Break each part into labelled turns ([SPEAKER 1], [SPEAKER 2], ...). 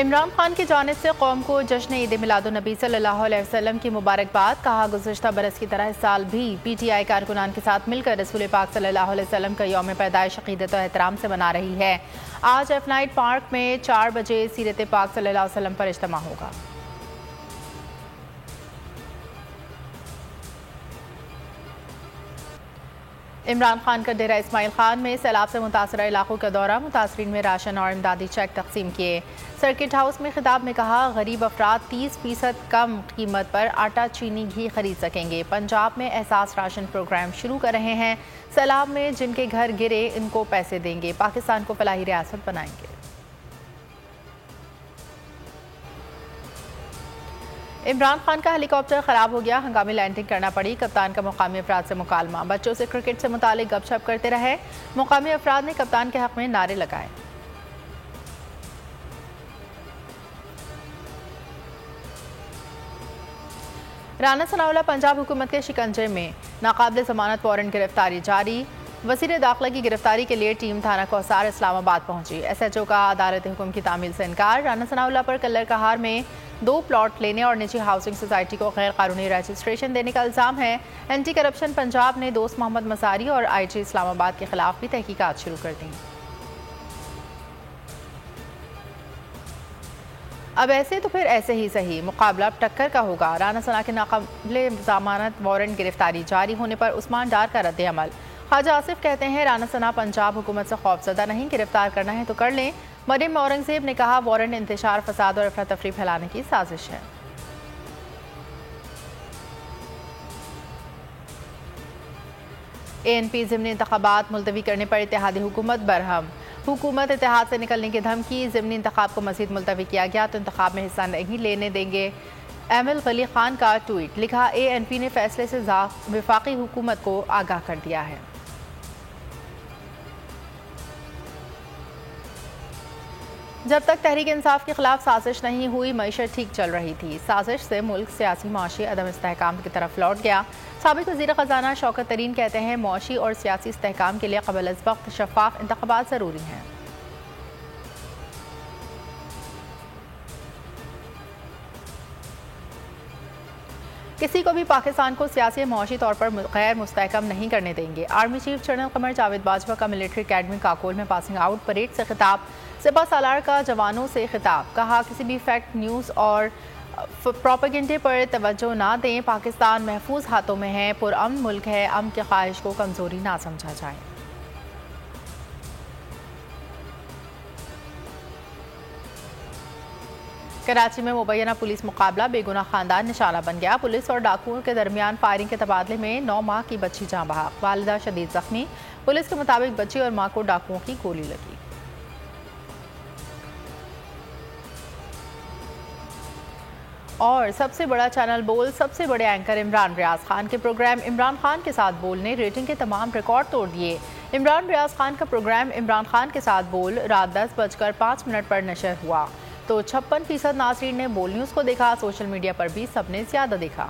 [SPEAKER 1] इमरान खान की जानिब से कौम को जश्न ईद मिलादुन्नबी सल्लल्लाहु अलैहि वसल्लम की मुबारकबाद। कहा, गुज़िश्ता बरस की तरह इस साल भी PTI कारकुनान के साथ मिलकर रसूल पाक सल्लल्लाहु अलैहि वसल्लम का यौम पैदाइश अक़ीदत और एहतराम से मना रही है। आज एफनाइट पार्क में 4 बजे सीरत पाक सल्लल्लाहु अलैहि वसल्लम पर इज्तिमा होगा। इमरान खान का डेरा इस्माइल खान में सैलाब से मुतासरा इलाकों का दौरा। मुतासरीन में राशन और इमदादी चेक तकसीम किए। सर्किट हाउस में खिताब में कहा, गरीब अफराद 30% कम कीमत पर आटा, चीनी, घी खरीद सकेंगे। पंजाब में एहसास राशन प्रोग्राम शुरू कर रहे हैं। सैलाब में जिनके घर गिरे इनको पैसे देंगे। पाकिस्तान को फलाही रियासत बनाएंगे। इमरान खान का हेलीकॉप्टर खराब हो गया, हंगामी लैंडिंग करना पड़ी। कप्तान का मुकामी अफराद से मुकालमा। बच्चों से क्रिकेट से मुतालिक गपशप करते रहे। मुकामी अफराद ने कप्तान के हक में नारे लगाए। राना सनाउल्लाह पंजाब हुकूमत के शिकंजे में, नाकाबिल जमानत वारंट गिरफ्तारी जारी। वज़ीर दाखिला की गिरफ्तारी के लिए टीम थाना कौसार इस्लामाबाद पहुंची। SHO का अदालत हुक्म की तामील से इनकार। राना सनाउल्लाह पर कल्लर कहार में 2 प्लॉट लेने और निजी हाउसिंग सोसाइटी को गैर कानूनी रजिस्ट्रेशन देने का इल्ज़ाम है। एंटी करप्शन पंजाब ने दोस्त मोहम्मद मसारी और IG इस्लामाबाद के खिलाफ भी तहकीकात शुरू कर दी। अब ऐसे तो फिर ऐसे ही सही, मुकाबला अब टक्कर का होगा। राना सना के नाकाबिले जमानत वारंट गिरफ्तारी जारी होने पर उस्मान डार का रद्द अमल। ख्वाजा आसिफ कहते हैं, राना सना पंजाब हुकूमत से खौफजदा नहीं, गिरफ्तार करना है तो कर लें। मरियम औरंगजेब ने कहा, वारंट इंतशार, फसाद और अफरा तफरी फैलाने की साजिश है। ANP ज़िमनी इंतखाबात मुलतवी करने पर इत्तेहादी हुकूमत बरहम। हुकूमत इत्तेहाद से निकलने की धमकी। ज़िमनी इंतखाब को मज़ीद मुलतवी किया गया तो इंतखाब में हिस्सा नहीं लेने देंगे। एमएल वली खान का ट्वीट। लिखा, ANP ने फैसले से वफाकी हुकूमत को आगाह कर दिया है। जब तक तहरीक इंसाफ के खिलाफ साजिश नहीं हुई, मईशत ठीक चल रही थी। साजिश से मुल्क सियासी माशी अदम इस्तेहकाम की तरफ लौट गया। साबिक वज़ीर ख़जाना शौकत तरीन कहते हैं, माशी और सियासी इस्तेहकाम के लिए क़बल अज़ वक्त शफ़ाफ़ इंतख़ाबात ज़रूरी हैं। किसी को भी पाकिस्तान को सियासी माशी तौर पर गैर मुस्तहकम नहीं करने देंगे। Army chief general Qamar Javed Bajwa का मिलिट्री अकेडमी काकोल में पासिंग आउट परेड से खिताब। सिपा सालार का जवानों से खिताब। कहा, किसी भी फैक्ट न्यूज़ और प्रोपेगेंडे पर तवज्जो ना दें। पाकिस्तान महफूज हाथों में है, पुरअमन मुल्क है। अमन की ख्वाहिश को कमज़ोरी ना समझा जाए। कराची में मुबैना पुलिस मुकाबला, बेगुनाह खानदान निशाना बन गया। पुलिस और डाकुओं के दरमियान फायरिंग के तबादले में 9 माह की बच्ची जाँ बहक। वालिदा शदीद जख्मी। पुलिस के मुताबिक बच्ची और मां को डाकुओं की गोली लगी। और सबसे बड़ा चैनल बोल, सबसे बड़े एंकर इमरान रियाज खान के प्रोग्राम इमरान खान के साथ बोल ने रेटिंग के तमाम रिकॉर्ड तोड़ दिए। इमरान रियाज खान का प्रोग्राम इमरान खान के साथ बोल रात 10:05 पर नशर हुआ तो 56% नाज़रीन ने बोल न्यूज़ को देखा। सोशल मीडिया पर भी सबने ज्यादा देखा।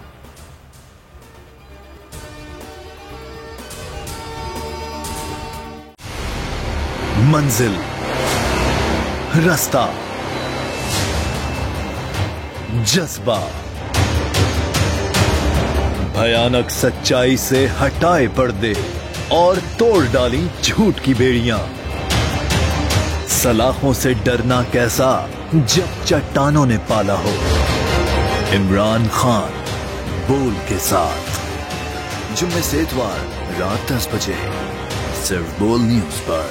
[SPEAKER 2] मंजिल, रास्ता, जज्बा, भयानक सच्चाई से हटाए पर्दे और तोड़ डाली झूठ की बेड़ियां। सलाखों से डरना कैसा जब चट्टानों ने पाला हो। इमरान खान बोल के साथ, जुम्मे से इतवार रात 10 बजे सिर्फ बोल न्यूज पर।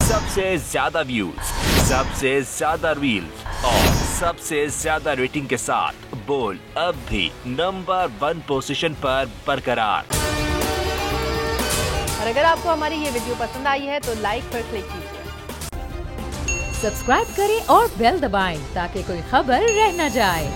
[SPEAKER 3] सबसे ज्यादा व्यूज, सबसे ज्यादा रील्स और सबसे ज्यादा रेटिंग के साथ बोल अब भी नंबर 1 पोजीशन पर बरकरार।
[SPEAKER 1] और अगर आपको हमारी ये वीडियो पसंद आई है तो लाइक पर क्लिक कीजिए,
[SPEAKER 4] सब्सक्राइब करें और बेल दबाएं ताकि कोई खबर रह न जाए।